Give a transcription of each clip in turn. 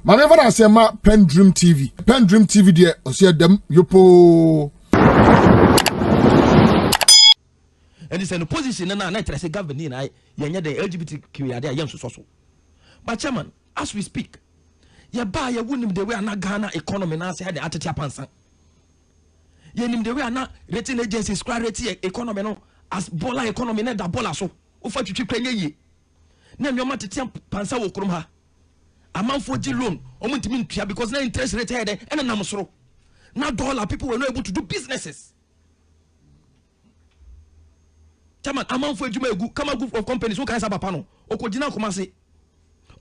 My never I say ma PENDREAM TV. PENDREAM TV there. I see them yopo. And it's an opposition and I say government I the LGBTQ are young so. But chairman, as we speak, ya buy ya wouldn't the way na Ghana economy now say the attitude pansa. Ye nim the way na rating agencies clarity economy no as bola economy na da bola so. Ufa twitwi kwanye yi. Na me oma tete pansa wo krom ha. Amanfo gi loan, omo ntimi ntua because na interest rate here and na msoro. Na dollar people were not able to do businesses. Chairman, amanfo adwuma egu kama group of companies who can say papa no. Okojina komase.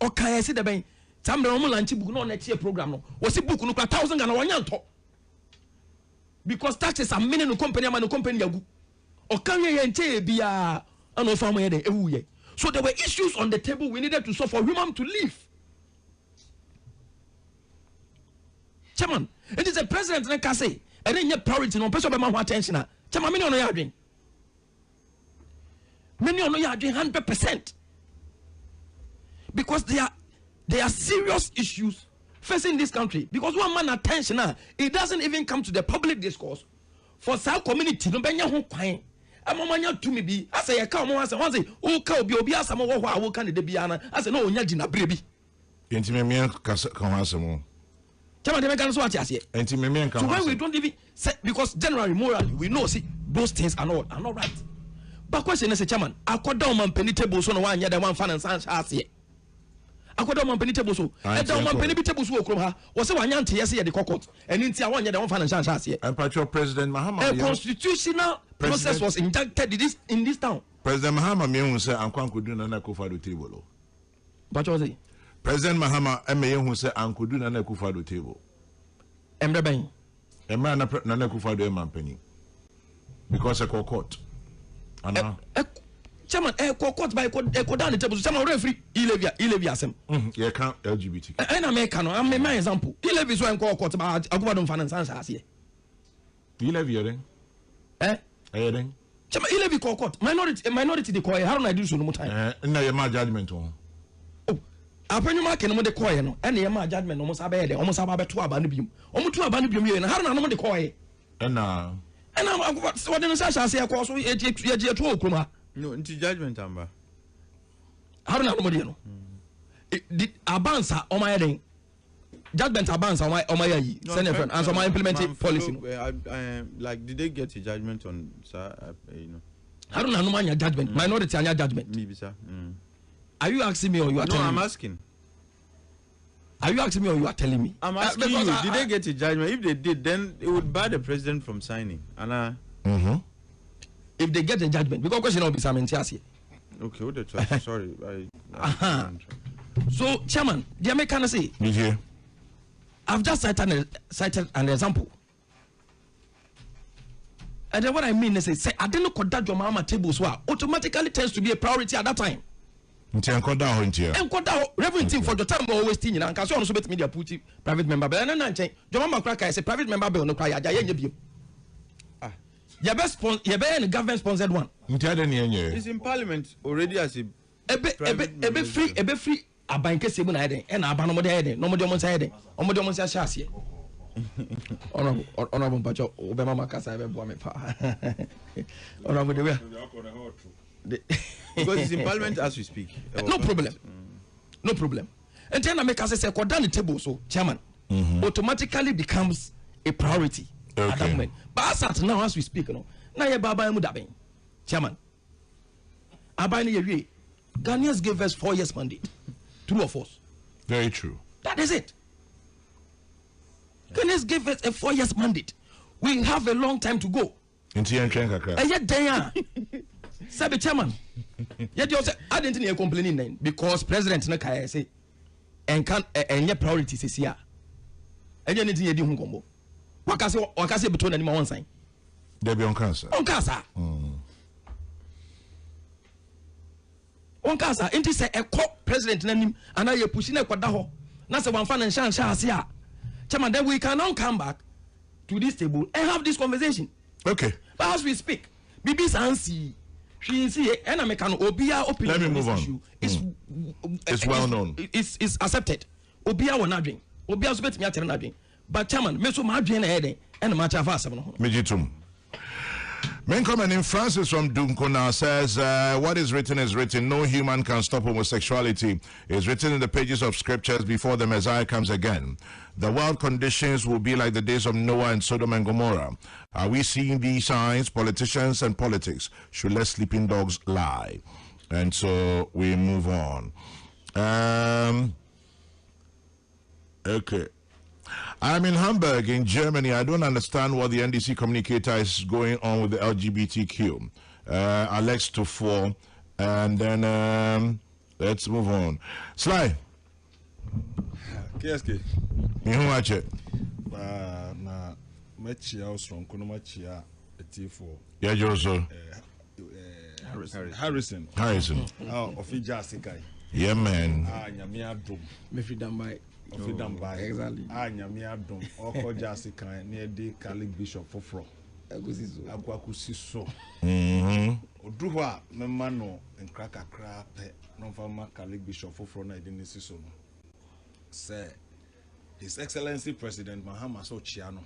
Okay, see the bank. Some of them launch book no next year program no. Was it book no 1,000 Ghana wanyanto. Because taxes are many no company ama no company yagu. Okanye ye nche bia ano farm ye de ewu ye. So there were issues on the table we needed to solve for human to live. Chairman, it is a president na ka say and then your priority no person be ma attention na. Chairman, many ono ya adwen. Many ono ya adwen 100%. Because there are serious issues facing this country. Because one man attention it doesn't even come to the public discourse. For some community, no benya ho kwan. Amomanya to me be. I say I come one say oh ka obi asamo wo ho a can de bia na. I say no onya di na brebi. Enti me kan asemo. Chama de me kan so ati ase. Enti me kan. So when we don't even say, because generally morally we know see those things are not right. But question is chairman, akoda man penny table so no one yet one fan and san ase. Akoda man penny table so e da man penny table so okrom ha wo se wanyante yese ye de kokot eni ntia wanye de one financial ase and patrol president Mahama a constitutional process was injected in this town. President Mahama me hu say ankwankodu na kofa do table patrol say President Mahama me hu say ankodu na kofa do table emre ben emra na kofa do man penny because a court ana chairman court by down the table. Chairman referee Ilevi asem. You can't LGBT. And I make I'm my example. Ilevi so enko court ba agoba don finance ase. Ilevi then? Then? Chairman Ilevi court minority the call Haruna Iddrisu no more time. Na your ma judgment on. Oh. Apenyu ma ken mo de call no. Na your ma judgment no mo sabe de. Omo sabe to aba no biom. Omo to aba no biom ye na Haruna no mo de call ye. Na agoba so de no sa ase e call so ye to okroma. No, into judgment amba. Haruna no modie no. Abansa o my den. Judgment abansa o my yi. Send a friend and so my implementing policy. Like did they get a judgment on you know? Haruna no man judgment. Minority anya judgment. Maybe sir. Are you asking me or you are telling me? No, I'm asking. Are you asking me or you are telling me? I'm asking you. Did they get a judgment? If they did, then it would bar the president from signing. And if they get a judgment, because question will be some here. Okay, what the sorry. So, Chairman, the American say, I've just cited an example. And then what I mean is, say, I didn't know that your mama tables were automatically tends to be a priority at that time. And Reverend team for the time always thinking, and can also bet media put private member, but I don't change. Your mama cracker is a private member, no cry. Your best government sponsored one. It's in parliament already as a free a bank seven ide and a banner head, no more demons head, or demons chassis. Honorable Pacho, Obama Macasa, Honorable the way. Because it's in parliament as we speak. No problem. No problem. And then I make us say, down the table, so chairman automatically becomes a priority. At that moment. But as now as we speak, now you baba mudabe, chairman. Abani Ghanaians gave us 4 years mandate. True or false? Very true. That is it. Ghanaians gave us a 4 years mandate. We have a long time to go. Into your kaka. Yet there, Sabi chairman. Yet you say I didn't hear complaining then because President Nakaya say and can't and your priorities is here. And you need to do combo. Wakase between any one sign. They be on cancer. On cancer. On cancer. Inti say a president nanim and I pushing a quadaho. Na say one fan and shan here. Chairman, then we can now come back to this table and have this conversation. Okay. But as we speak, Bibi Sansi, she see and I can obia opinion. Let me move on. It's well known. It's accepted. obia wɔ n'adwen obia so betumi akyerɛ n'adwen but chairman me so m'adwen na yɛ den ɛna ma kyerɛ fa asɛm no ho Mejitum. Main comment in Francis from Dunkona says, what is written is written. No human can stop homosexuality. It's written in the pages of scriptures before the Messiah comes again. The world conditions will be like the days of Noah and Sodom and Gomorrah. Are we seeing these signs? Politicians and politics should let sleeping dogs lie. And so we move on. Okay. I'm in Hamburg, in Germany. I don't understand what the NDC communicator is going on with the LGBTQ. Alex to 4. And then let's move on. Sly. KSK. Me who watch it? Na mechia strong kono mechia etifo. Yeah, Joso. Harrison. Ofija Asikai. Yeah, man. Nyame adom. me free down by Ofidam by. exactly Nyame adom. Okoja Asikai near the Catholic Bishop Fofro. Akwakusi so. Odu ho a memma no nkra kakra pe no fama Catholic Bishop Fofro na edin so no. Say His Excellency President Mahama so chiano.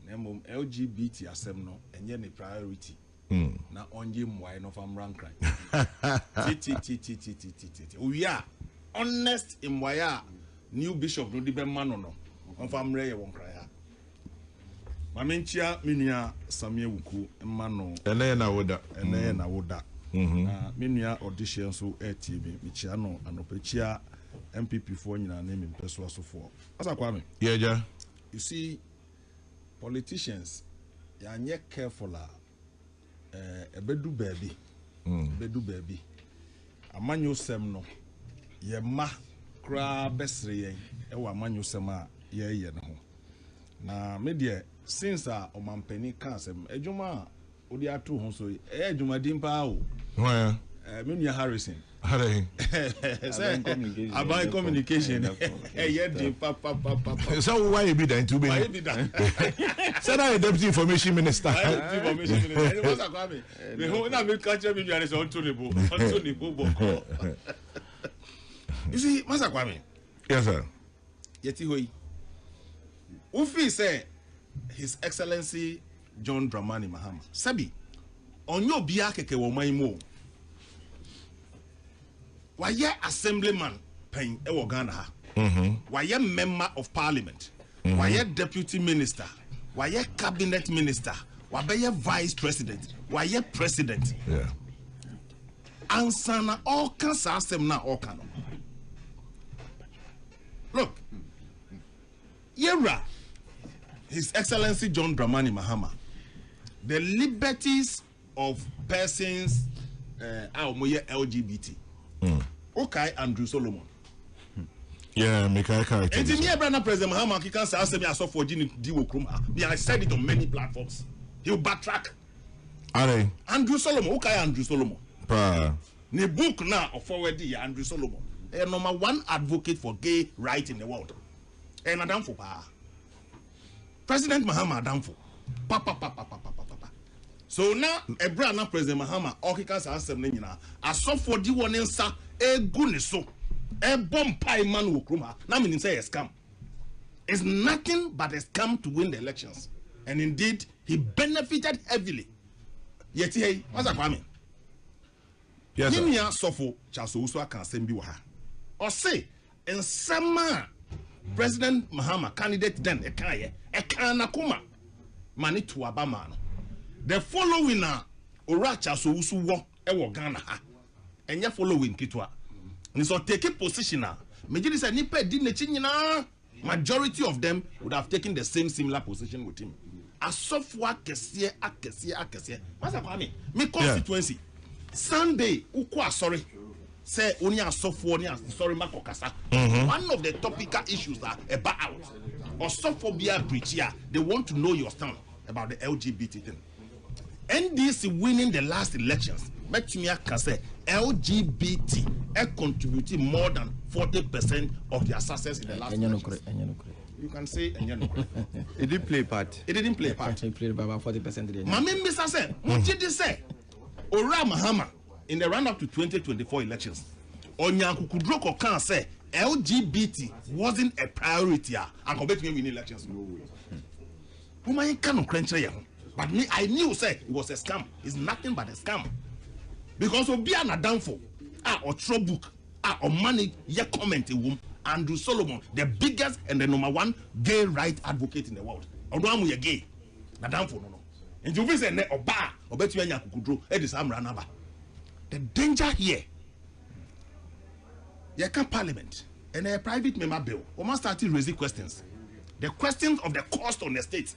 Nemo LGBT asem no enye ne priority. Na onye mwai no fam rank right. We are honest in why new bishop no di be man no. On fam re ye won kra ya. Mamenchia minua Samia Wuku emano Ene na woda. Ene na woda. Na minua audition so ATV michia no anopechia MPP for nyina na mpeso asofo. Asa kwa me. Yeah, yeah. You see, politicians ya nye careful ebedu baby. Ebedu baby. Amanyo sem no ye ma kra besre yen e wa amanyo sem a ye no ho. Na media since omampani kan sem ejuma odi atu ho so ejuma dimpa o. Why? Minua Harrison. Hare. About communication. So why you be there to be? Why be that? Said I deputy information minister. Information minister. What's happening? The whole na me catch me is on to the You see, Master Kwame. Yes, sir. Yeti hoi. Ufi say His Excellency John Dramani Mahama. Sabi, onyo biya keke wo man mo. Why assemblyman pen ewo Ghana ha? Why member of parliament? Why deputy minister? Why cabinet minister? Why vice president? Why president? Yeah. Answer na all cancer asem na all canon. Look, Yera, His Excellency John Dramani Mahama, the liberties of persons LGBT. Okay, Andrew Solomon. Yeah, make a character. And in here, President Mahama, he can't say, ask me, I saw for Jimmy Diwo. I said it on many platforms. He'll backtrack. Are Andrew Solomon, okay, Andrew Solomon. Pa. The book now of forward Andrew Solomon, a #1 advocate for gay rights in the world. And Adam for power. President Mahama Adam for. So now, a brand now President Mahama, Okikas Assembly, I saw for the one answer, a goodness so, a bomb pie man will come. Now, meaning say a scam. It's nothing but a scam to win the elections. And indeed, he benefited heavily. Yet, hey, what's that coming? Yes, sir. Nimia Sofo, Chaso can send you. Or say, in summer, President Mahama, candidate then, a kanakuma, Manitu Abamano. The following Oracha so usuwo ewo Ghana ha. Enya following kitwa. Ni so take a position na. Majority say nipa di nechi nyina. Majority of them would have taken the same similar position with him. Asofwa akese. What's that me? Me constituency. Sunday ukwa sorry. Say only asofwa ni sorry makokasa. One of the topical issues are about Osophobia breach here. They want to know your stand about the LGBT thing. NDC winning the last elections, Metumia can say LGBT contributed more than 40% of their success in the last elections. You can say it didn't play part. It didn't play part. It played about 40%. Mami Mr. said, what did they say? Ora Mahama in the run up to 2024 elections. Onyanku Kudroko can say LGBT wasn't a priority, and compared to me winning elections, no way. Woman cannot crunch. But me, I knew say it was a scam. It's nothing but a scam. Because of being a downfall, or trouble book, or money, your comment in womb, Andrew Solomon, the biggest and the #1 gay right advocate in the world. Although I'm gay, na downfall no. And you visit or bar or bet you could draw Edis Amranaba. The danger here, you can parliament and a private member bill. We must start raising questions. The questions of the cost on the state.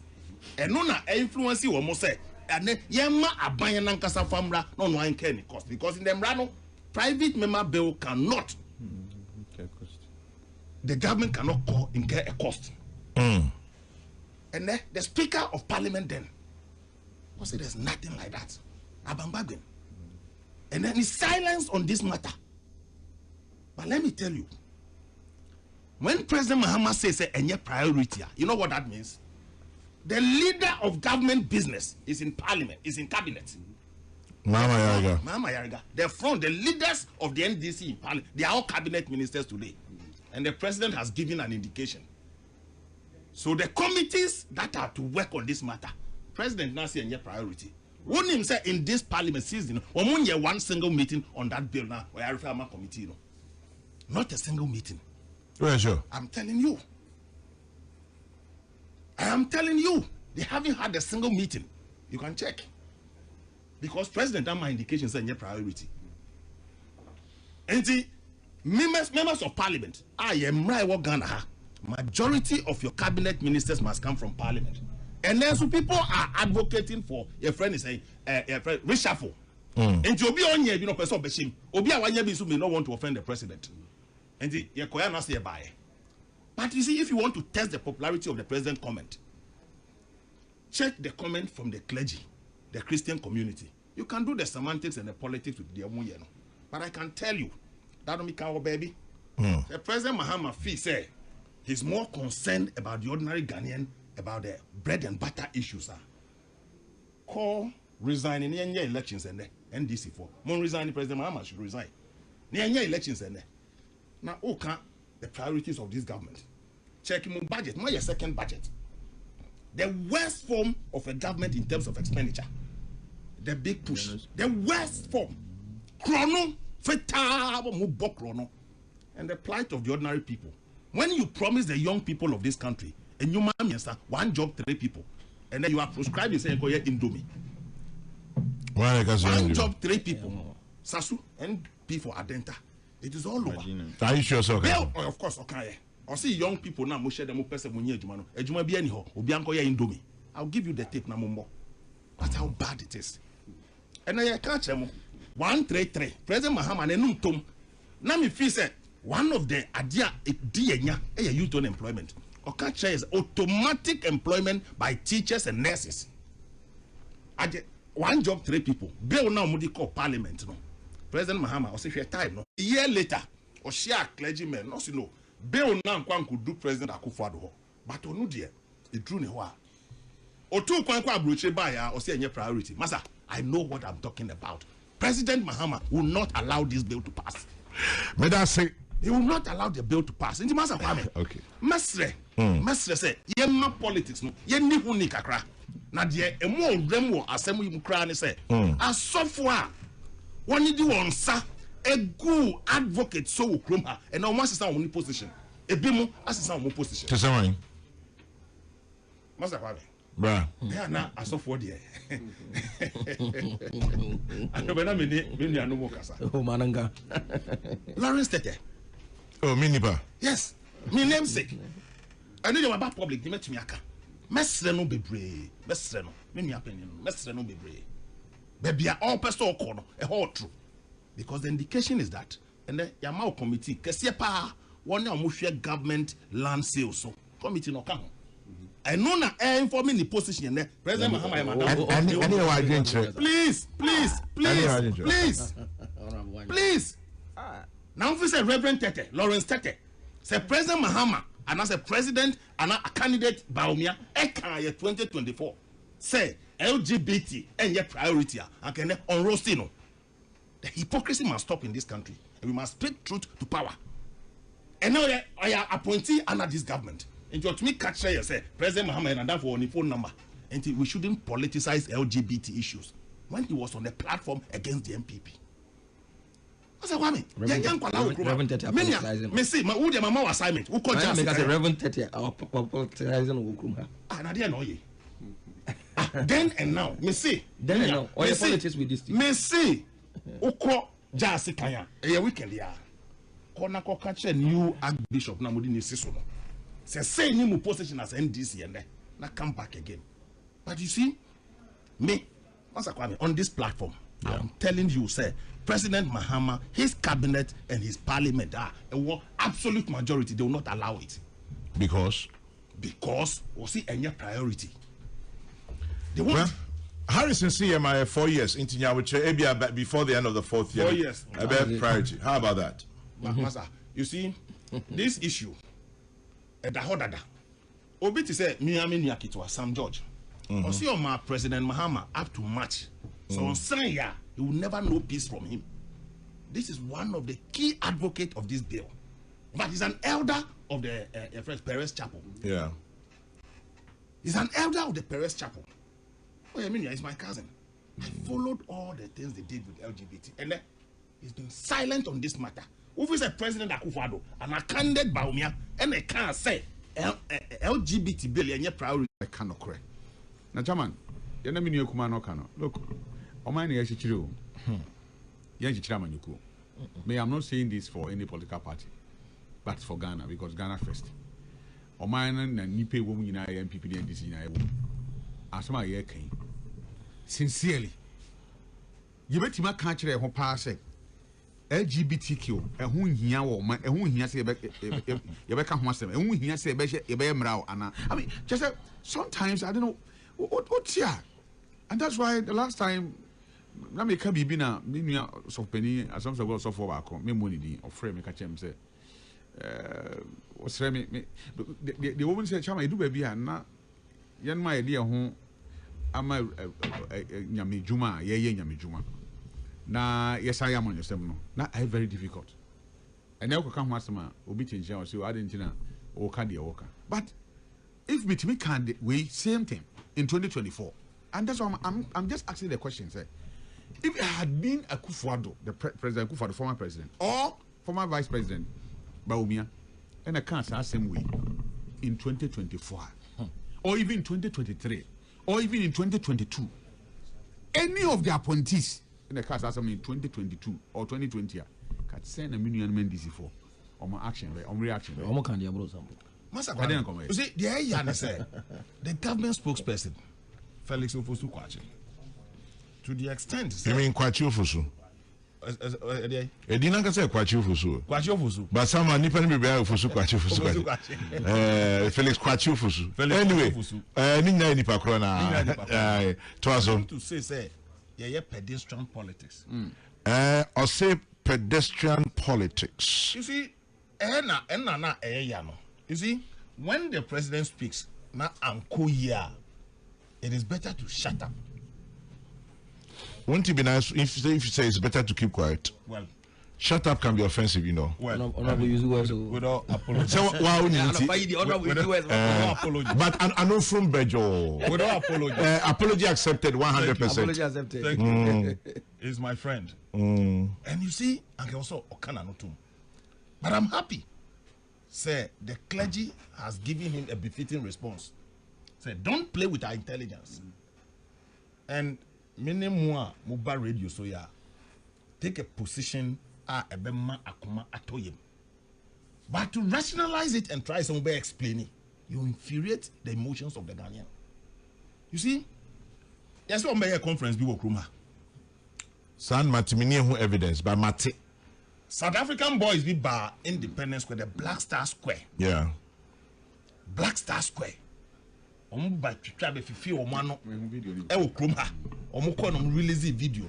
And no na influence you almost say. And then yema abayan nankasa famra no one can cost because in them rano private member bill cannot. The government cannot incur a cost. And then the Speaker of Parliament then was say there's nothing like that. Abambagen. And then his silence on this matter. But let me tell you, when President Mahama says any priority, you know what that means? The leader of government business is in parliament, is in cabinet. Mahama Yariga. The leaders of the NDC in parliament, they are all cabinet ministers today. And the president has given an indication. So the committees that are to work on this matter, president now say any priority. Wouldn't him say in this parliament season, one single meeting on that bill now, or Arifama committee, no. Not a single meeting. Well, sure. I'm telling you. I am telling you, they haven't had a single meeting. You can check. Because President had my indication saying your priority. And the members of parliament, I am right Ghana. Majority of your cabinet ministers must come from parliament. And then some people are advocating for, your friend is saying, reshuffle. And to be on here, you know, person Beshim, Obia Wanyabisu may not want to offend the president. And the Yakoya not say by. But you see, if you want to test the popularity of the president comment, check the comment from the clergy, the Christian community. You can do the semantics and the politics with the Omuyeno. But I can tell you, that don't become baby. The President Mahama Fíre said he's more concerned about the ordinary Ghanaian, about the bread and butter issues. Call resigning in elections and the NDC for. Mon resign, President Mahama should resign. Near elections and now, okay, the priorities of this government. Check my budget, my second budget. The worst form of a government in terms of expenditure. The big push. The worst form. Chrono, chrono. And the plight of the ordinary people. When you promise the young people of this country, and you one job, 3 people, and then you are prescribing saying go Indomie. One job, 3 people. Sasu and P for Adenta. It is all over. Are you sure so? Well, of course, okay. I see young people now, Moshe them person munye jumano. Ejuma bi anyho, obianko ya Indomie. I'll give you the tape na mumbo. That's how bad it is. And I can't tell you 133. President Mahama nenum tom. Now me feel say one of the idea dienya youth unemployment. Okacha is automatic employment by teachers and nurses. One job, 3 people. Bill now mudi call parliament no. President Mahama or say time no. A year later, or share clergymen, no, no. Bill now could do President Akufo-Addo. But onu dear, it drew ne hoa. Or 2 kwankwa abroche by or say any priority. Masa, I know what I'm talking about. President Mahama will not allow this bill to pass. May I say he will not allow the bill to pass. Into Masa Kwame. Okay. Mesre say, yema politics no, ye ni hu ni kakra. Na de emo rem wo asem yi mukra ne say, asofo a woni di won sa a good advocate so wo krom ha and now one sister won position. Ebi mu asisa won position. To someone. Masa Kwame. Bra. Ya na asofo de. Anobena me ni anu mo kasa. Oh mananga. Lawrence Tete. Oh, minipa. Yes. My namesake. I know you about public. You met me aka. Mesre no bebre. Mesre no. Me ni opinion. Mesre no bebre. Baby, all person corner. A whole true. Because the indication is that, and the Yamao committee, Kesiepa, one now share government land sales. So committee no come. I know now informing the position there. President Mahama. Please. Now if we say Reverend Tete, Lawrence Tete, say President Mahama, and as a president and a candidate Baumia, Eka 2024, say LGBT and your priority, and can on Rostino. The hypocrisy must stop in this country, and we must speak truth to power. and now I am appointee under this government. And you me catch say President Mahama and that for on phone number. And we shouldn't politicize LGBT issues when he was on the platform against the MPP. I said, "Wame, Reverend Tete politicizing. Me see, who the mama assignment? Who called just Reverend Tete politicizing Ukruma. I didn't know ye. Then and now, me see. Then and now, all your politics with this thing. Me see, who called just Kaya? A weekend ya. Kona ko catch a new Archbishop na mudi ni sisono. Say new position as NDC and then na come back again. But you see, me, on this platform, I'm telling you, sir, President Mahama, his cabinet and his parliament are a absolute majority. They will not allow it. Because we see any priority. They want. Well, Harrison CMI 4 years into Nyawiche before the end of the 4th year. 4 years. About priority. How about that? Master, you see, this issue, Obi to say Miami Nyakitwa Sam George. Or see on my President Mahama up to March. So on Sanya, you will never know peace from him. This is one of the key advocates of this bill. But he's an elder of the Perez Chapel. Yeah. He's an elder of the Perez Chapel. Oh, I mean, he's my cousin. I followed all the things they did with LGBT. And then he's been silent on this matter. Who is a President Akufo-Addo and a candidate Baumia, and they can't say LGBT bill and your priority. I cannot correct. Now, Chairman, you're not meaning you come. Look, Omani Yashichiru, Yajichiramanyuku. May I'm not saying this for any political party, but for Ghana, because Ghana first. Omani and Nipe woman in MPP and DC in Iowa. As my year came. Sincerely, you bet him a country who pass LGBTQ, and who here woman, and who here say, Rebecca Master, and who here say, Ebemrao, Anna. I mean, just sometimes I don't know what's here. And that's why the last time, I may come be na so penny, as some of so far back, me money or frame, make a chance say, what's me? The woman said, Chama, I do baby, and not yan my idea home. I'm a Yami Juma, Yami Juma. Na yes, I am on your seminar. Now I very difficult. And now come master man, will be changed. So I didn't know or Candy Walker. But if me can we same thing in 2024, and that's why I'm just asking the question, sir. If it had been Akufo-Addo, the President Akufo, the former president, or former Vice President Baumia, and I can't say same way in 2024, or even 2023. Or even in 2022, any of the appointees in the case assembly in 2022 or 2020 can send a million men DC for my action, on reaction. You see, the government spokesperson, Felix Ofosu Kwachi, to the extent. You mean Kwachi Ofosu? Edina can say Kwachi Ofosu. But someone nipping me bear Ofosu Kwachi Ofosu. Felix Kwachi Ofosu. Anyway, Nina Nipakrona. To say, yeah, pedestrian politics. Or say pedestrian politics. You see, you see, when the president speaks, na ankoya, it is better to shut up. Wouldn't it be nice if you say it's better to keep quiet? Well, shut up can be offensive, you know. Well, without apology. So, but I know from Bejo. Without apology. Apology accepted 100%. Apology accepted. Thank you. He's my friend. And you see, I can also Okana Notum. But I'm happy. Say, the clergy has given him a befitting response. Say, don't play with our intelligence. And many more mobile radio so yeah take a position ebema akuma atoyem, but to rationalize it and try some way explaining, you infuriate the emotions of the Ghanaian. You see, there's one mayor conference be Kruma. San Matimini who evidence by Mate. South African boys be bar Independence Square, the Black Star Square. Yeah. Black Star Square. By Tribe Fifi or Mano, Kruma. Release video,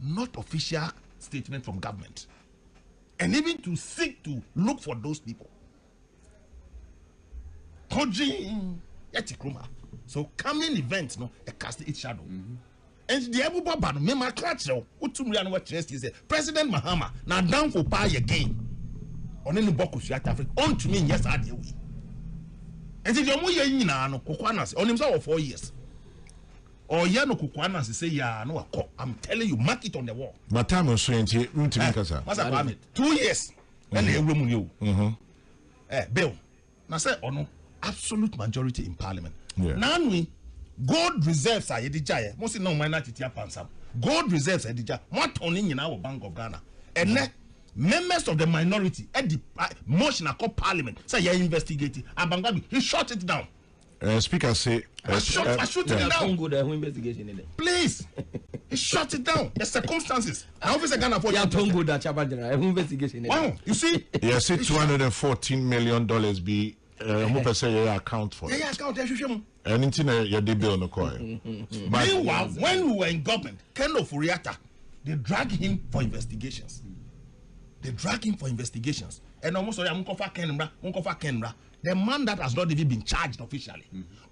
not official statement from government, and even to seek to look for those people. So coming events, no, a cast its shadow. And the Abu Baba, Mema Kratcho, Utumrian what is President Mahama now down for pie again. on any bokus at Africa on to me yes I deal with and if you're more no Kokwanas on himself for 4 years or no Kokwanas say yeah no I'm telling you mark it on the wall but time was 20 2 years and they will you bill now say no absolute majority in parliament now we gold reserves are edija most no minor titia pansam gold reserves edija what on in our Bank of Ghana and members of the minority at the motion called parliament say you're investigating Abangabi he shut it down speaker say I shut it down investigation in it please he shut it down the circumstances now officer Ghana for investigation wow you see yes $214 million be account for anything you did bill no coin. Meanwhile, when we were in government, Ken Ofuriatta, they drag him for investigations. And almost Kenra, the man that has not even been charged officially.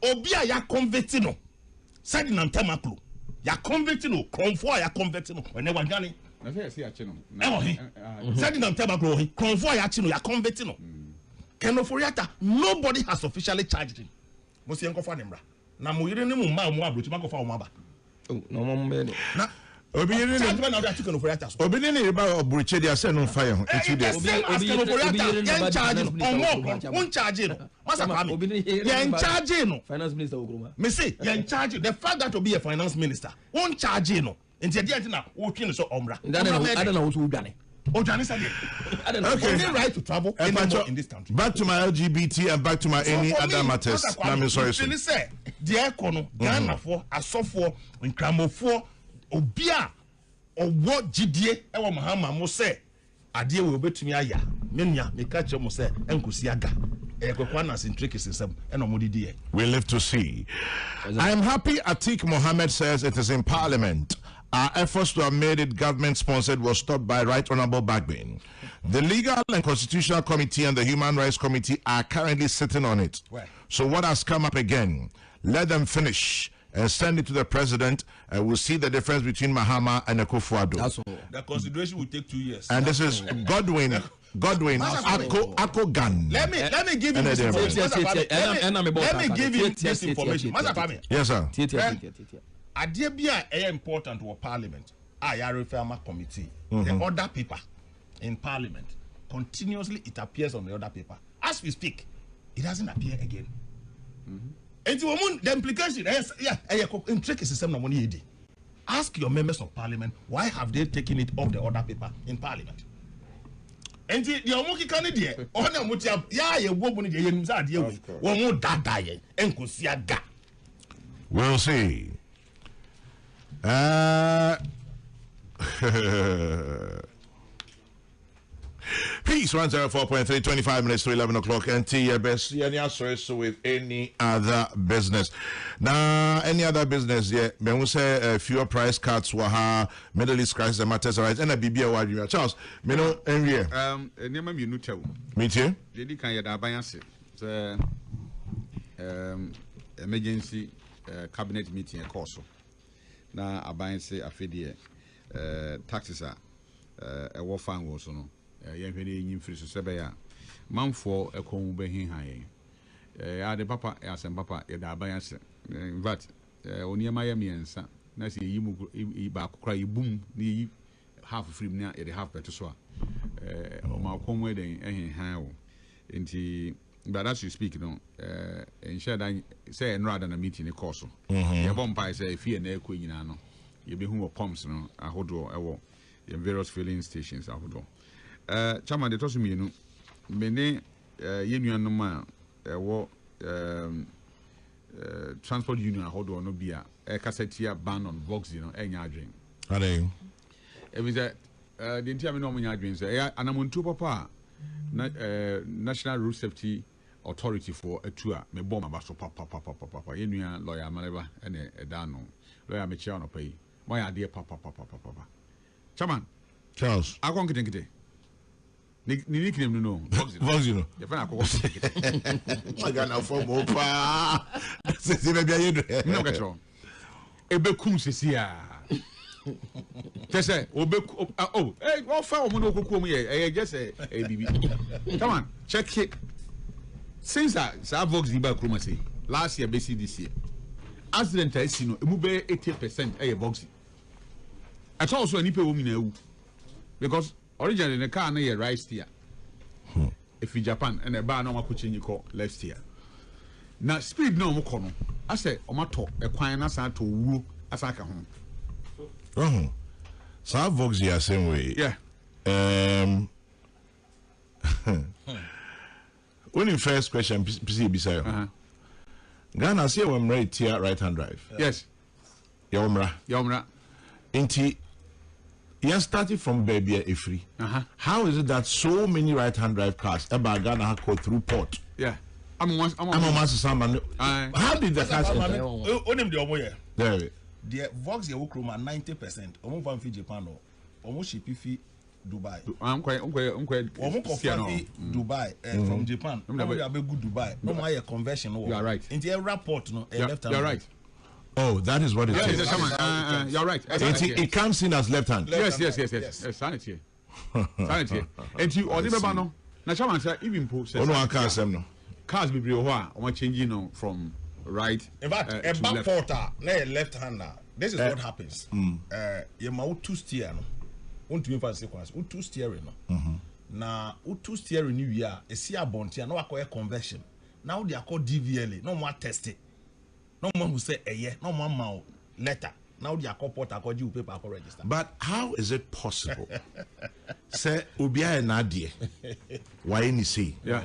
Obia ya convictino. Said in Antemaklu. Ya convictino. Kronfo ya convictino. When they were gani. Said in Antemaklu. Kronfo ya chino. Ya convictino. Ken Ofuriatta, nobody has officially charged him. Mosi enkofa nemra na mo yire ne mu ma mo abrochi makofa o maba no mo mbele na obi yire ne na obi chicken for yatas obi ne ba obrochi dia say no fire ho etu dia obi yen charge no on charge no masa kwa me yen charge no finance minister okroma me say yen charge the fact that to be a finance minister on charge no enti dia na wo twi no so omra ada na wo so udwane okay. Right to travel anymore in this country. Back to my LGBT and back to my any other matters. I'm sorry. Say the econo Ghana for asofo nkramofo obia owo gidie e wo Mahama mo say ade we obetumi aya menua me ka che mo say enkosi aga e kwekwana sintrikisi sem e no modidi e. We live to see. I am happy Atiq Mohammed says it is in parliament. Our efforts to have made it government-sponsored was stopped by Right Honorable Bagbin. The Legal and Constitutional Committee and the Human Rights Committee are currently sitting on it. Where? So what has come up again? Let them finish and send it to the president, and we'll see the difference between Mahama and Akufo-Addo. That's all. The consideration will take 2 years. And this is Godwin, Ako Gan. Let me give you this information. Yes, sir. Adia bia important to parliament. I refer committee. The other paper in parliament continuously it appears on the other paper. As we speak, it doesn't appear again. And the implication is ask your members of parliament why have they taken it off the other paper in parliament. And the Omoki Canadian on a mutia ya woman we'll see. Peace 104.3, 25 minutes to 11 o'clock. And your best, so with any other business. Now, any other business, yeah, when we say fewer price cuts, waha, Middle East crisis, matters, right? And a BBA, what you Charles, me know, Never you tell me too. Lady can you buy emergency cabinet meeting, a course. Na aban se afedie taxes a wo fan wo so no ye hwede yin free so sebe ya manfo ekon be hin han ya de papa ya sem papa ya da aban ase in fact oniema ya miensa na se yi mu ba kokra yibum ni half free na ya de half better so o ma kon we den hin han wo enti but as you speak no ensure that say no rather na meeting the course ye bomb pie say Fíre na ekọ nyina no ye be hu pumps no ahodo ewo ye various filling stations ahodo chairman de to so mienu me ne ye nuanom a ewo transport union ahodo no bia e kasetia ban on box no enya adwen ade e be that the entire me no nya adwen say anamontu papa National Road Safety Authority for a tour me bomb abaso papa yenua lawyer maleba ene edano lawyer me chia no pay my idea papa chairman Charles akon kete ni nickname no Vox you know you find akon I got now for more pa se be bia yedo no ketro ebe kum sesia Just say, oh, hey, what for? Just say, baby. Come on, check it. Since I Vox Diba Kruma say last year, basically this year, accident I see no, it move 80% a Voxy. At also any woman because originally the car near right steer. If in Japan and a bar no coaching you call left steer. Now speed no more corner. I say, Omato, a quine as I to woo as I come home. So I Vox the same way. Yeah. Only first question, beside Ghana, see when right here, right hand drive. Yes. Yomra. Inti, you started from baby a free. How is it that so many right hand drive cars about Ghana have go through port? Yeah. I'm a master Saman. How did the cars there? The Vox you work 90%. Almost from Japan or almost shippy Dubai. I'm quite Dubai from Japan. No, we have a good Dubai. No, my conversion. You are right. In the airport, no, left hand. You're right. Oh, that is what it is. You're right. It comes in as left hand. Yes. Sanity. Sanity. And you or the no. Now, someone said even post. Oh no, I can't say no. Cars be real. I'm changing from right. In fact, a back porter, left hander. This is what happens. You mount two steer. Want to make sequence. Two steering. Now, two steering new year. A see a bounty. No, I call a conversion. Now they are called DVLA. No more tested. No one who say a year. No more mouth letter. Now they are called porter. Called you paper. Called register. But how is it possible? Say Ubia and Nadia. Why any say? Yeah.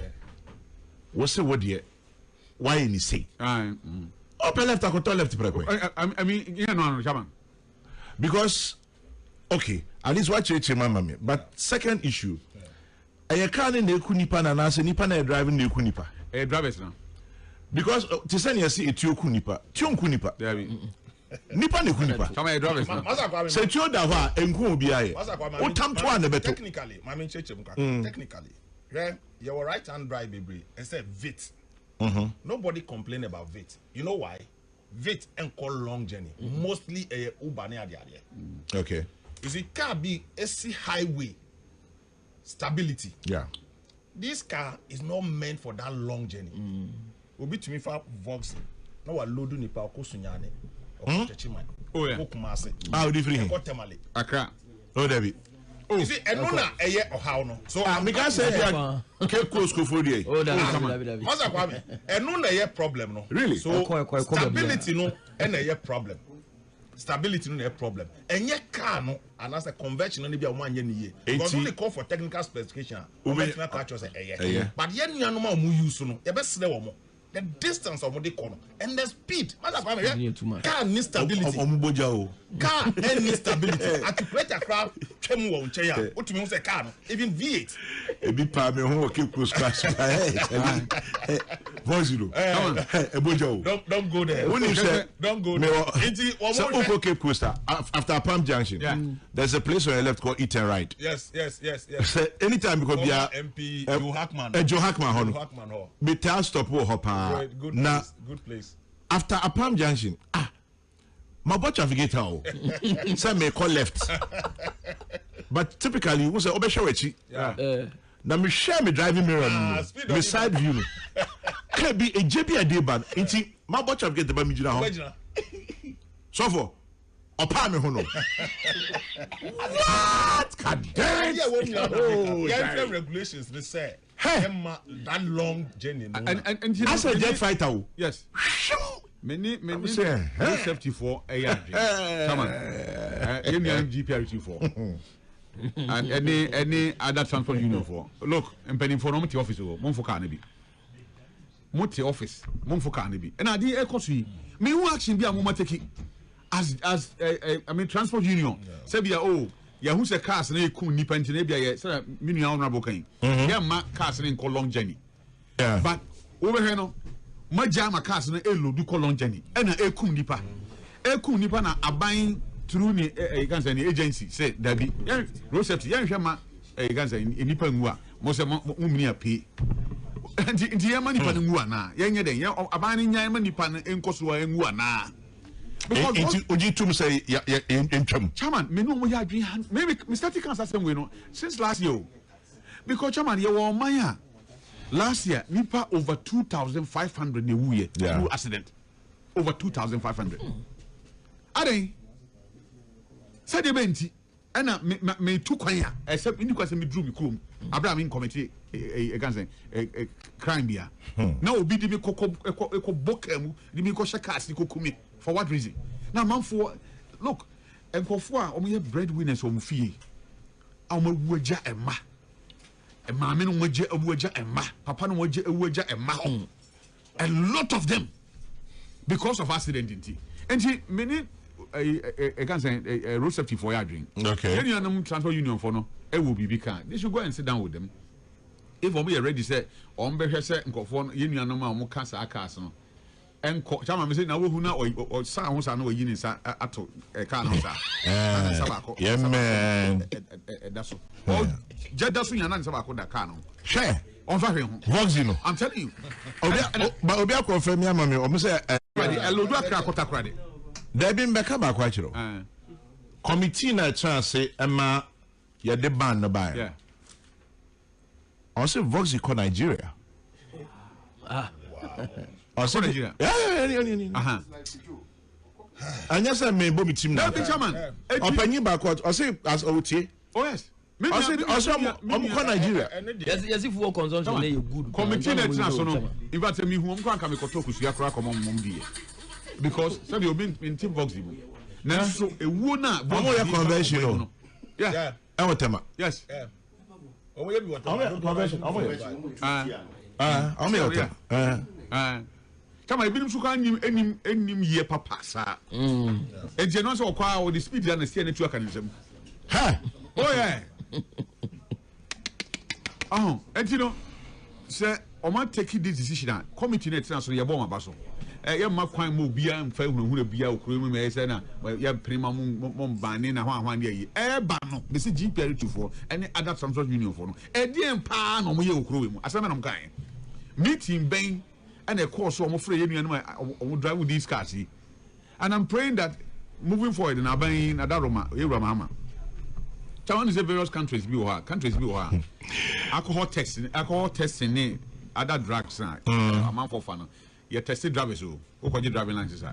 What's the word here? Why any say? Open left. I left. I mean, you know, Shaman. Because. Okay, at least watch it, Mamma. But second issue, I can't in the Kunipa and I say Nipa driving the Kunipa. A drivers now. Because to send you see a Tio Kunipa, Tion Kunipa. Nipa ne Kunipa. Some a drivers now. Say Tio Dava and Kumbia. What time to one technically, Mammy technically, you were right hand drive, baby, and said VIT. Nobody complain about VIT. You know why? VIT and call long journey. Mostly a Ubania. Okay. You see, car be SC highway stability. Yeah. This car is not meant for that long journey. Will be to me for Vox. No, I load nipa kosunyane. Oh yeah. How different? Accra. Oh David. Oh, you see, and no na a year or how no. So I can say that. Okay, close go for the. Oh, David. Master Kwame, and no na a problem no. Really? So stability no, and a year problem. Stability no problem. And yet car no, and as a convention only be a 1 year. Because only call for technical specification. Conventional car just a year. But yet you know more use no. You best slow more. The distance of the corner and the speed. Car needs stability. Car needs stability. I could play a crowd. What you mean say car? Even V8. A bit palm who keep close crash. Don't go there. When you say don't go there. So Keep Coaster after Palm Junction, there's a place where I left called Eat and Ride. Yes. So anytime because we are MP Joe Hackman. Joe Hackman. Me tell stop hopper. Good place. After a Palm Junction, my watch navigate how. Some may call left. But typically, we say Obeshawechi. Now me share me driving mirror, me side view. Can be a JB a day bad. Inti my watch navigate the bamijina. So for a palm hono. What? God damn it! Regulations they say. That long journey. And you know, as a jet fighter. Yes. Many safety for a yard. Come on. GPR for. And any other transport union for. Look, I'm paying for multi office or one for Carnaby. Multi office, one for Carnaby. And I did a cost me who actually be a moment taking as I mean transport union. Sabia oh. Yeah, who's a cast and a cool nip and Genebia, so mini honorable cane. Yeah, my cast and call long journey. Yeah, but over here, no, my jama cast and a do call long journey. And a cool nipa. A cool nipa are buying through the agency, said Debbie. Yeah, Rosette, young Shama, a ganza in Nipangua, most of Mumia P. And the Yamani Panua, young day, a buying Yamani Pan and Kosua and Guana. Because Ojitum say in Chairman, me no more maybe Mr. Tikan same way no since last year. Because Chairman, you were Maya. Last year, nipa over 2,500 through accident. Over 2,500. Ade. Said benti. Ana me two kwanya. Except in because me drew me krum. Abraham in committee a crime bia. Now obi di me koko bokemu, di me ko shakas ni kokumi. For what reason? Now man for look, enkofo a omo ye breadwinners omo fie. Omo wuja ema. E maame no wuja ema. Papa no wuja ema. A lot of them because of accident inti. And she many I can say a road safety for your drink. Okay. Any animal transport union for no, it will be big. They should go and sit down with them. If we are ready, say, on behalf of Nkofon, union animal, more cancer, castle. And Chama say, now who now or sounds are no unions at a car. Yeah, man. That's all. Just and answer about that car. Share. On fire. Voxino. I'm telling you. But Obia confirm me, mammy, or Mr. Elodua Krakota credit. There been back about quite you. Committee na chance say Emma ya de ban no buy. Yeah. Also Voxy call Nigeria. Also Nigeria. Yeah. And yes, I may be team now. Chairman. Open backward. Also as OT. Oh yes. Also call Nigeria. Yes, if war consumption is good. Committee na national. In fact, me who am going to come to kusia kra come on die. Because so you been in team Voxy. Now so a wona conventional. Yeah. Tema. Yes. Convention. Come on, been so can enim ye papa sa. E je no so kwa o the speed that na see na tu aka nsem. Ha. Oh yeah. Oh, and you know, say o ma take this decision. Committee na tina so ye bo ma ba so. Ye ma kwan mo bia mfa hu bia okuro mu me say na ye prima mo bane na hwan de yi. Ba no, be say GPR2 for any other transport union for no. E de empa na mo ye okuro mu. Asema na mo kan. Meeting ben and a course so mo free ye nuanu drive with these cars. And I'm praying that moving forward in Aban Adaroma, Mahama. China is various countries be alcohol testing other drugs amount for fun. You tested drivers who driving licenses.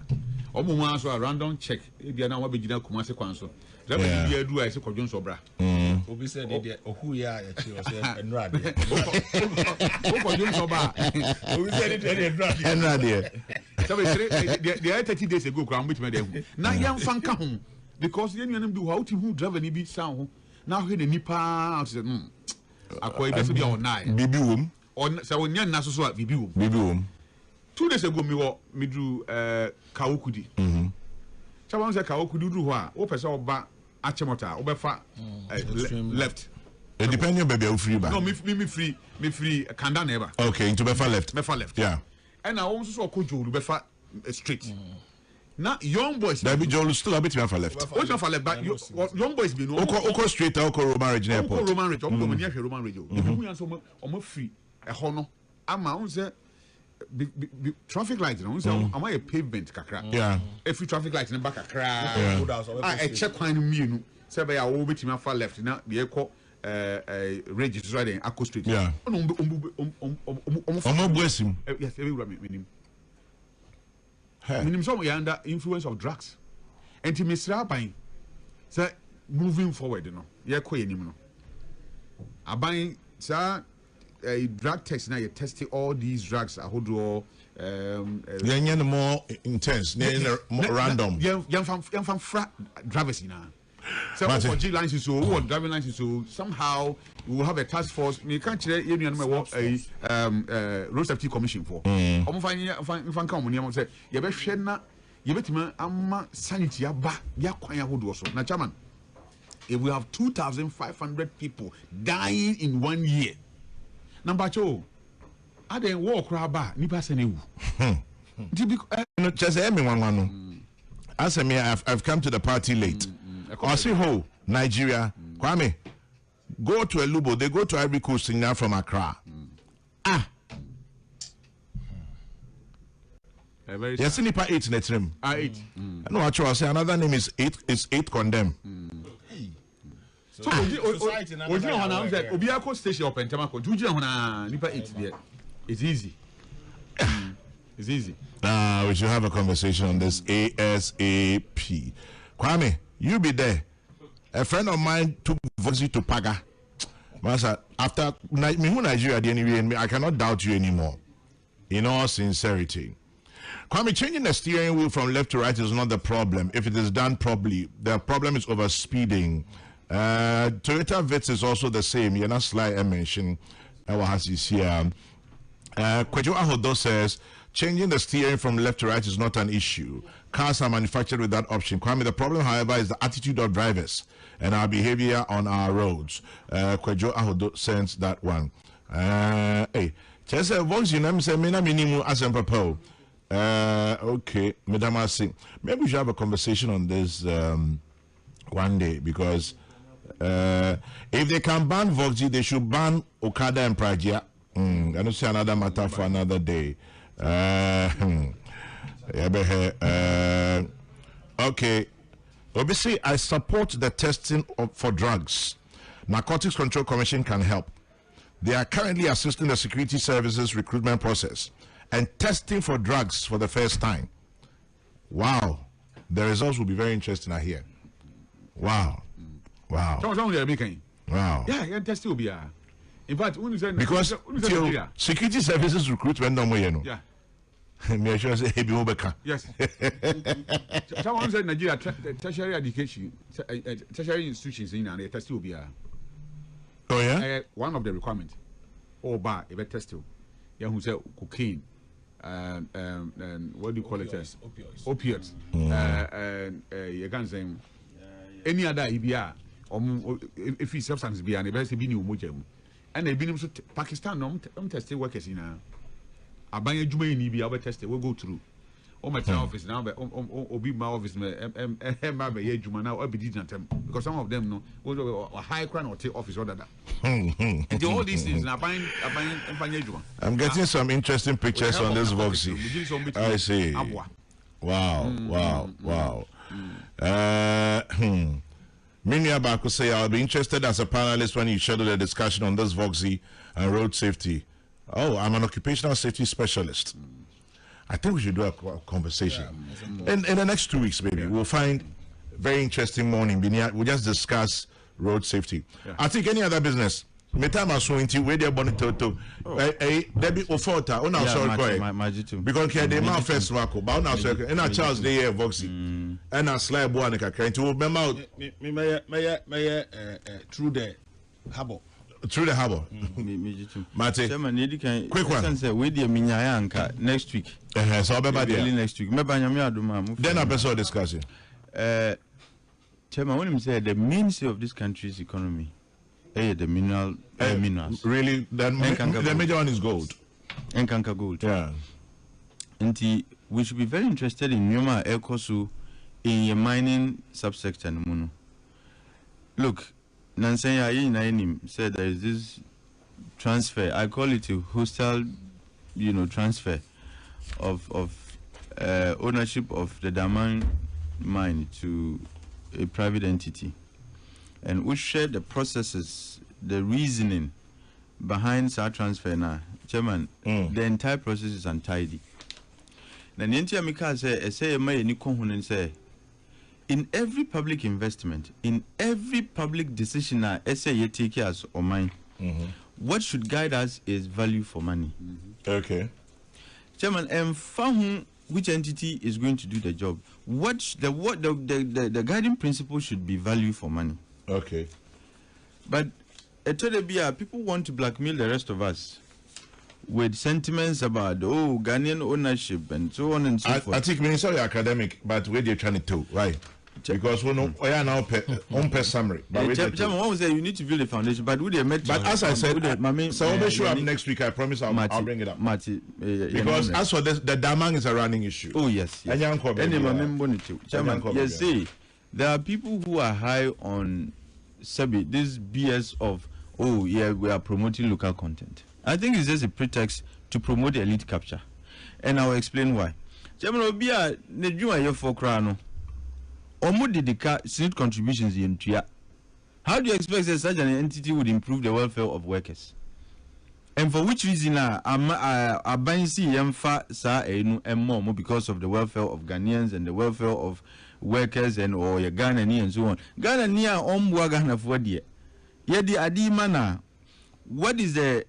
Omo so a random check if you are now be Kumasi Council. Driver you do I say Kojon Sobra. Obi said who ya and rad. Kojon Sobra. Obi said it and rad. So the 30 days ago crown which made them. Now young fan come because you do how to who drive any be sound. Now he the nipa said akwa be be on nine. Bibi wom. On so when na so bibi wom. Bibi wom. 2 days ago me drew Kawokudi. Someone said Kawokudi do ho o pese oba achemota obefa left. Depending on baby o free ba. No me free Kanda never. Okay, into befa left. Befa left. Yeah. And I also saw Kojo befa straight. Now young boys that be Joel still a bit for left. What's for left but young boys be no. Oko straight oko Roman Region Airport. Roman Region. Omo near Roman Region. The people answer omo free. E ho no. Ama on say traffic light no say am a pavement kakra. Yeah. Every traffic light in back kakra. I check kwan mienu. Say be ya wo betimi afa left na be e ko range so then akko street. Yeah. Omo blessim. Yes, everywhere minim. Minim some you under influence of drugs. And to Mr. Abain say moving forward no. Ye ko yenim no. Abain sir drug test now you testing all these drugs more intense, more random. Young from drivers now. So for G license so driving license so somehow we will have a task force. Me can't tell you a road safety commission for. I'm finding come on say you be share na you betime amma sanity aba ya kwan ya hodo so. Na chairman, if we have 2,500 people dying in 1 year. Number 2, I didn't walk raba nipa se newu. No, just everyone. As me, I've come to the party late. I say, ho, Nigeria, Kwame, go to Elubo. They go to Ivory Coast now from Accra. Very Yes, nipa 8 in the trim. 8. No, actually, I say another name is 8. Is 8 condemned? So, Ojina Hana said, Obiako station of Pentamako, Jujina Hana, nipa 8 there. It's easy. It's easy. We should have a conversation on this ASAP. Kwame, you be there. A friend of mine took Voxy to Paga. Master, after me who Nigeria, I cannot doubt you anymore. In all sincerity. Kwame, changing the steering wheel from left to right is not the problem. If it is done properly, the problem is over speeding. Toyota Vitz is also the same. You're not slight I mentioned. Kwejo Ahodo says, changing the steering from left to right is not an issue. Cars are manufactured with that option. Kwame, the problem, however, is the attitude of drivers and our behavior on our roads. Kwejo Ahodo sends that one. Hey, Chesa Vox, you know, say, Mina minimum as a okay, Madam Asi, maybe we should have a conversation on this one day, because if they can ban Voxy, they should ban Okada and Pragia. I don't see another matter for another day. Okay. Obviously, I support the testing for drugs. Narcotics Control Commission can help. They are currently assisting the security services recruitment process and testing for drugs for the first time. Wow. The results will be very interesting, I hear. Wow. Wow. Wow. Yeah, test will be. In fact, because security services recruitment no more, you know. Yeah. Me sure say he be obeka. Yes. Someone said Nigeria tertiary education, tertiary institutions in and test will be. Oh yeah. One of the requirements. Or bar a test. Yeah, who said cocaine. And what do you call it? Opioids. And you can say any other EBR if he substance be and the best be new mojem. And they've been to Pakistan, no tested workers in a bang Juma in EBR tested, we'll go through. Oh, my office now, but be my office, Juma now, because some of them know a high crime or take office order. And all these things, I'm getting some interesting pictures on this Voxy. I see. Wow. Minya Baku say, I'll be interested as a panelist when you schedule a discussion on this Voxy and road safety. Oh, I'm an occupational safety specialist. I think we should do a conversation. In the next 2 weeks, maybe, we'll find very interesting morning. We'll just discuss road safety. I think any other business. Metama so into where they're born to Debbie Ofota on our sorry because they my first wako but now so and our Charles they here Voxy and our slide boy and to remember through the harbor Mate quick one say we dey minyaya anka next week so next week me ba nyame adoma then I person discussing chairman when him say the mainstay of this country's economy the minerals. Really, the major one is gold. Enkanka gold. Yeah. And we should be very interested in Nyoma Ekosu in your mining subsector. Look, Nansenya Yinayinim said there is this transfer. I call it a hostile, transfer of ownership of the Daman mine to a private entity. And we share the processes, the reasoning behind our transfer now. Chairman, the entire process is untidy. Now, Amika say, in every public investment, in every public decision, you take as or mine, what should guide us is value for money. Okay. Chairman, and found which entity is going to do the job. The guiding principle should be value for money. Okay. But people want to blackmail the rest of us with sentiments about Ghanaian ownership and so on and so forth. I think Minister academic, but where they're trying to right? Because we know we are now on summary. But one say you need to build a foundation, but would they met? But as I said, so we'll show up next week. I promise I'll bring it up. Because as for this, the Damang is a running issue. Oh yes. Yes, see. There are people who are high on this BS of, we are promoting local content. I think it's just a pretext to promote elite capture. And I'll explain why. Chairman Obia, the Juma for Crano. Omu did the Senate contributions in Tria. How do you expect that such an entity would improve the welfare of workers? And for which reason I buying CM sa and more because of the welfare of Ghanaians and the welfare of workers and or your Ghana and so on. Ghana near Ghana for dear. Yet the Adi mana, what is the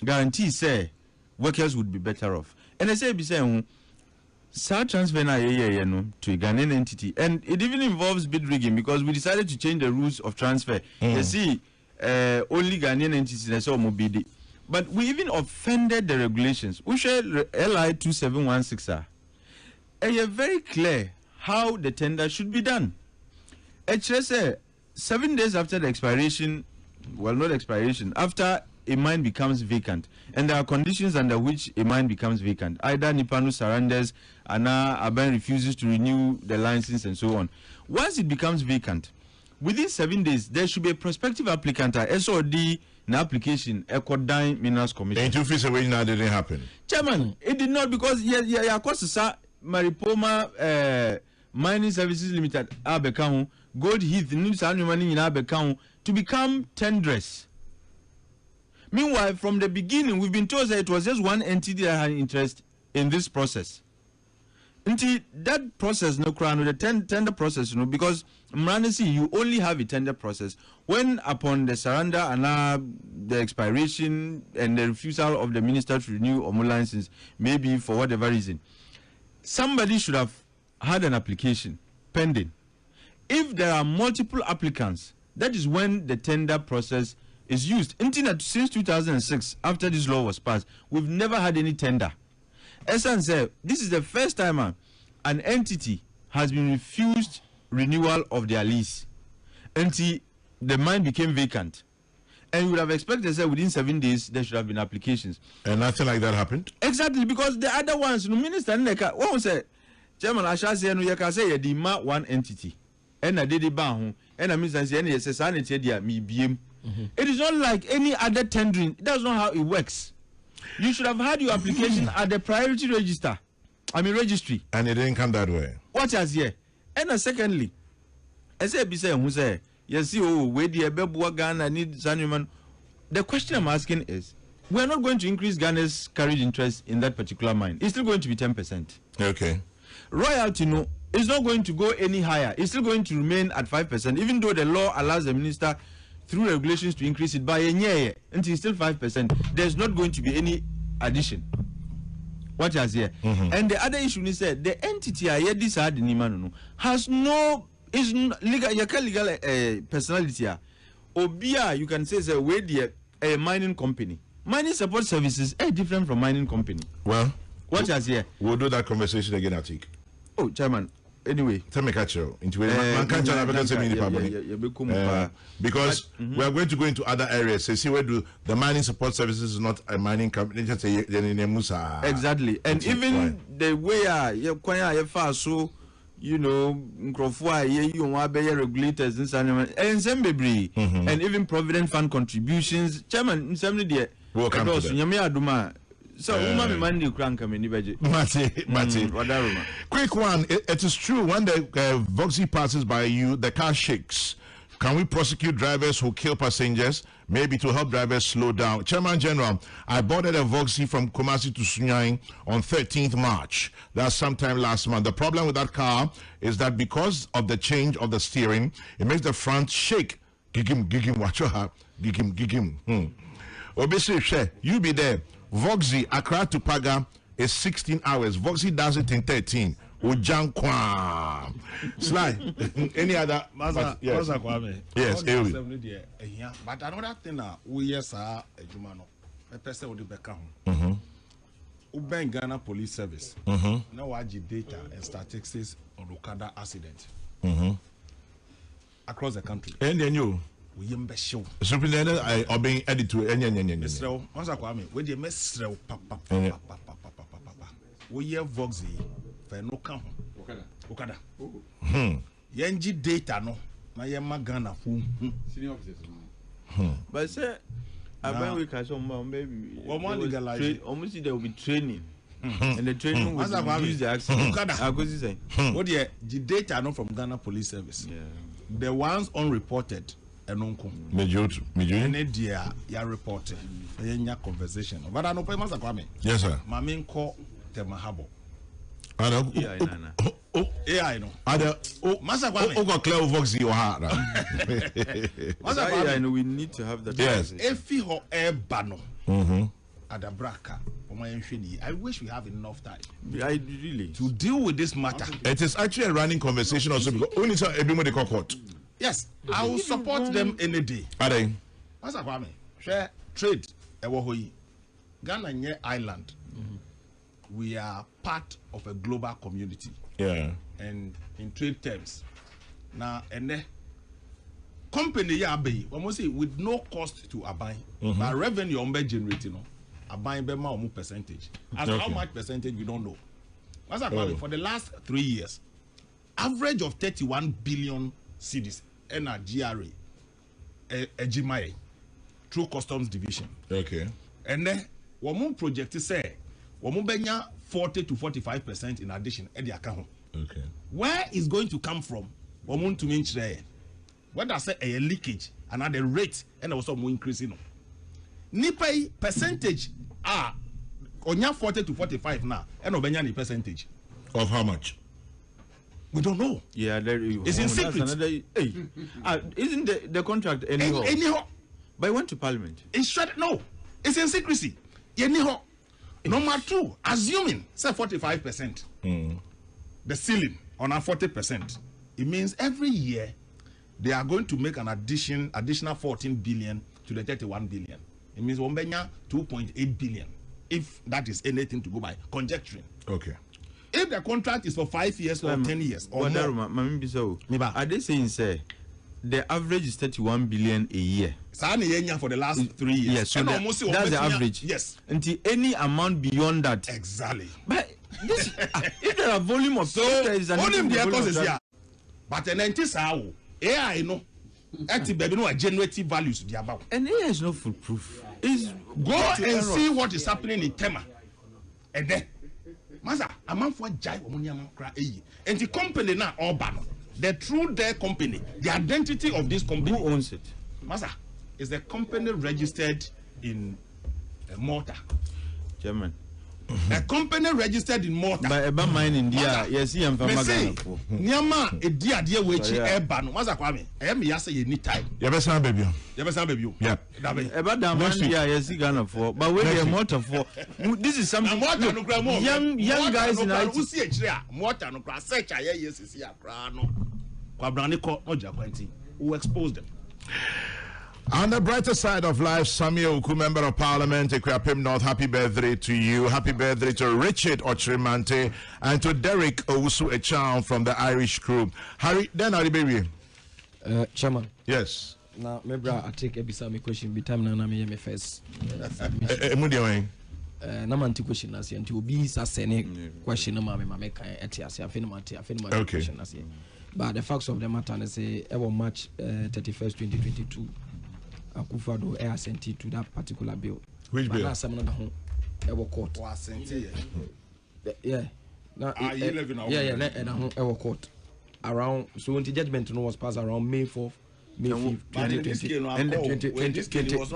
guarantee say workers would be better off? And I say be saying Sa transfer na to a Ghanaian entity, and it even involves bid rigging because we decided to change the rules of transfer. You see, only Ghanaian entities and so bid, but we even offended the regulations. We share LI 2716. And you're very clear how the tender should be done. HSA 7 days after the expiration, well, not expiration, after a mine becomes vacant, and there are conditions under which a mine becomes vacant. Either Nipanu surrenders, Ana Aban refuses to renew the license, and so on. Once it becomes vacant, within 7 days, there should be a prospective applicant, SOD, an application, Ecodyne Minerals Commission. And 2 fees away now didn't happen. Chairman, it did not because Maripoma Mining Services Limited, Abekau, Gold Heath, Nusa Money in Abekau, to become tenderers. Meanwhile, from the beginning, we've been told that it was just one entity that had interest in this process. Until that process, no crown, the tender process, because Mranesi, you only have a tender process when upon the surrender and the expiration and the refusal of the minister to renew or more license, maybe for whatever reason, somebody should have had an application pending. If there are multiple applicants, that is when the tender process is used. Since 2006, after this law was passed, we've never had any tender. Esan said, this is the first time an entity has been refused renewal of their lease until the mine became vacant. And you would have expected that within 7 days, there should have been applications. And nothing like that happened? Exactly, because the other ones, the minister, what say, Chairman, I shall say, no, you can say, you demand one entity. And I did it, and I mean, I say, me BM. It is not like any other tendering. That's not how it works. You should have had your application at the priority register. Registry. And it didn't come that way. What has here? And secondly, I say, who say, yes, where the Bebu Ghana need Sanuman. The question I'm asking is, we are not going to increase Ghana's carriage interest in that particular mine. It's still going to be 10%. Okay. Royalty, no, it's not going to go any higher. It's still going to remain at 5%, even though the law allows the minister through regulations to increase it by a year until still 5%. There's not going to be any addition. What has here? And the other issue is that the entity has no legal personality. Obia, you can say a mining company. Mining support services are different from mining company. Well, what has here? We'll do that conversation again, Atik. Oh, Chairman. Anyway, tell me catch you into because we are going to go into other areas. So see where do the mining support services is not a mining company. Just say exactly, and even the way you far so regulators and even provident fund contributions. Chairman, we'll come to that. So, Mati. Quick one. It is true when the Voxy passes by you, the car shakes. Can we prosecute drivers who kill passengers? Maybe to help drivers slow down. Chairman General, I boarded a Voxy from Kumasi to Sunyang on 13th March. That's sometime last month. The problem with that car is that because of the change of the steering, it makes the front shake. Gigim, watch your heart. Gigim. Obviously, you be there. Voxy, Accra to Paga is 16 hours. Voxy does it in 13. Ujankwa. Sly. Any other? Yes. Yes. But another thing now, we yes a Jumano. A person with the back Uben Ghana Police Service. Now I data and statistics on Okada accident across the country. And then you. We show. Superintendent, I obey edit to any. Mr. Kwame, we the mestre papa. We have Voxy for no come. Okada. Yenji data no. Na yema Ghana fu. Senior officers. But sir, I bet we can some maybe almost there will be training. And the training will reduce the accident. What the data not from Ghana Police Service? Yeah. The ones unreported and unco. Major. You are reported. Your conversation. But I know Master Kwame. Yes, sir. My main call the Mahabo. I know. AI no. Master Kwame. Oh, got clever vox in your heart. Master Kwame. I know we need to have that. Yes. If you have a bano. At the Braka. I wish we have enough time. I really to deal with this matter. It is actually a running conversation also because only so everybody can court. Yes, I will support them any day. Are they? Master Kwame, share trade. Ghana nye island. We are part of a global community. Yeah. And in trade terms, now and company ya be we must say with no cost to Abai, but revenue on be generating. Buying be more percentage. As how much percentage we don't know. For the last 3 years, average of 31 billion cedis in a GRA, a GMI, through customs division. Okay. And then one more project is say, one more benya 40 to 45% in addition at the account. Okay. Where is going to come from? One more to mention there. What I say a leakage and at the rate and also more increasing. Nipai percentage onya 40 to 45 now and obenya ni percentage of how much we don't know. Yeah, it's in secret. Isn't the contract anyhow? But it went to parliament. It's no, it's in secrecy. Anyhow, number 2, assuming say 45%, the ceiling on a 40%, it means every year they are going to make an additional 14 billion to the 31 billion. It means one benya 2.8 billion, if that is anything to go by, conjecturing. Okay. If the contract is for 5 years or 10 years or more. Are they saying, say, the average is 31 billion a year? For the last 3 years. Yes, so that's the average. Yes. Until any amount beyond that. Exactly. But this, if there are volume of but an anti-sao, AI no. Generative values about. And AI is not foolproof. Go and see what is happening in Tema. And then, Master, a man for Jai and the company now Urban. The true their company, the identity of this company. Who owns it? Master, is the company registered in Malta? German. A company registered in Malta. By a mine in India, yes, I'm from Nyama, a dear which Eban, Master Kwame, I am yasa you need time. You ever sound baby? Yeah. About that man, yes, Ghana for, but when they're Malta for, this is something young guys in IT. Malta no grass, search I yes, is here, Grano. Quabranico, Oja, who exposed them. On the brighter side of life, Samuel Uku, Member of Parliament, Ekwapim North, happy birthday to you. Happy birthday to Richard Ochrimante and to Derek Owusu Echan from the Irish crew. Harry, then Harry baby. Chairman. Yes. Now, maybe I take a beside me question. Be time now, me first. Namanti question as you be sasene question. Mama can etias. I feel question as but the facts of the matter is say ever March 31st, 2022. Akufado air sent to that particular bill. Which bill? Last time ever court. Yeah. Now ever court. Around so when the judgment was passed around May 4th, May 5th,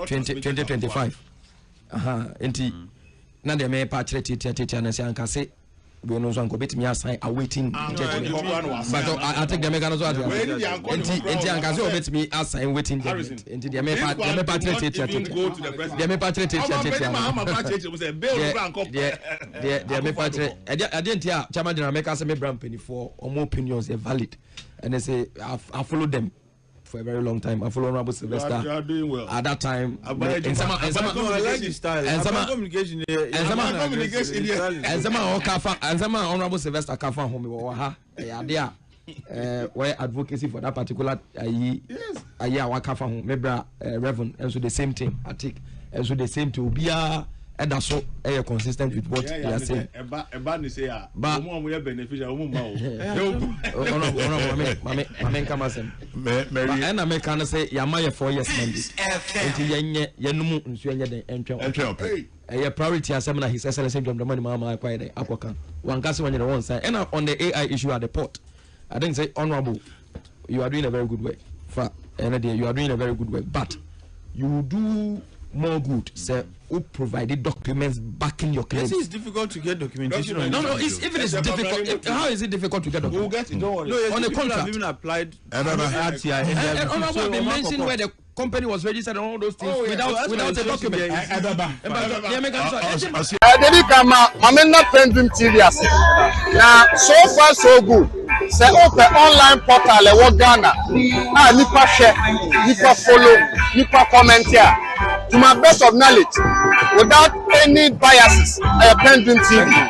2025. Now they may patch it and say Ankase. We know so bit me assign awaiting judgment. But I take the mechanism as well. Ankase bit me assign waiting judgment. Into the may patriot it. They may patriot it. They may patriot. I didn't hear Chairman General make us a brown penny for or more opinions are valid. And they say I followed them for a very long time. I follow Honorable Sylvester. You are doing well. At that time, I like the style. And some Honorable Sylvester Kafa home where advocacy for that particular Kafa home, maybe Reverend, and so the same thing I take, and so the same to be and that's so consistent with what they are saying. But and I can say Yamaya 4 years mandate until a priority assembly His Excellency John Dramani Mahama acquired Aquacan. One case on the one side, and on the AI issue at the port. I didn't say honorable. You are doing a very good work. You are doing a very good work, but you do more good. Sir, who provided documents backing your claims? Yes, it's difficult to get documentation. No, even it's difficult. How is it difficult to get documents? We'll get it. Don't worry. No, On the people contract. have even applied. And honorable have been mentioned where the company was registered and all those things without a document. Dedi kama mamena Pendream TV ase. Na so far so good. Say open online portal e wo Ghana. Na nipa share, nipa follow, nipa comment here. To my best of knowledge, without any biases, Pendream TV.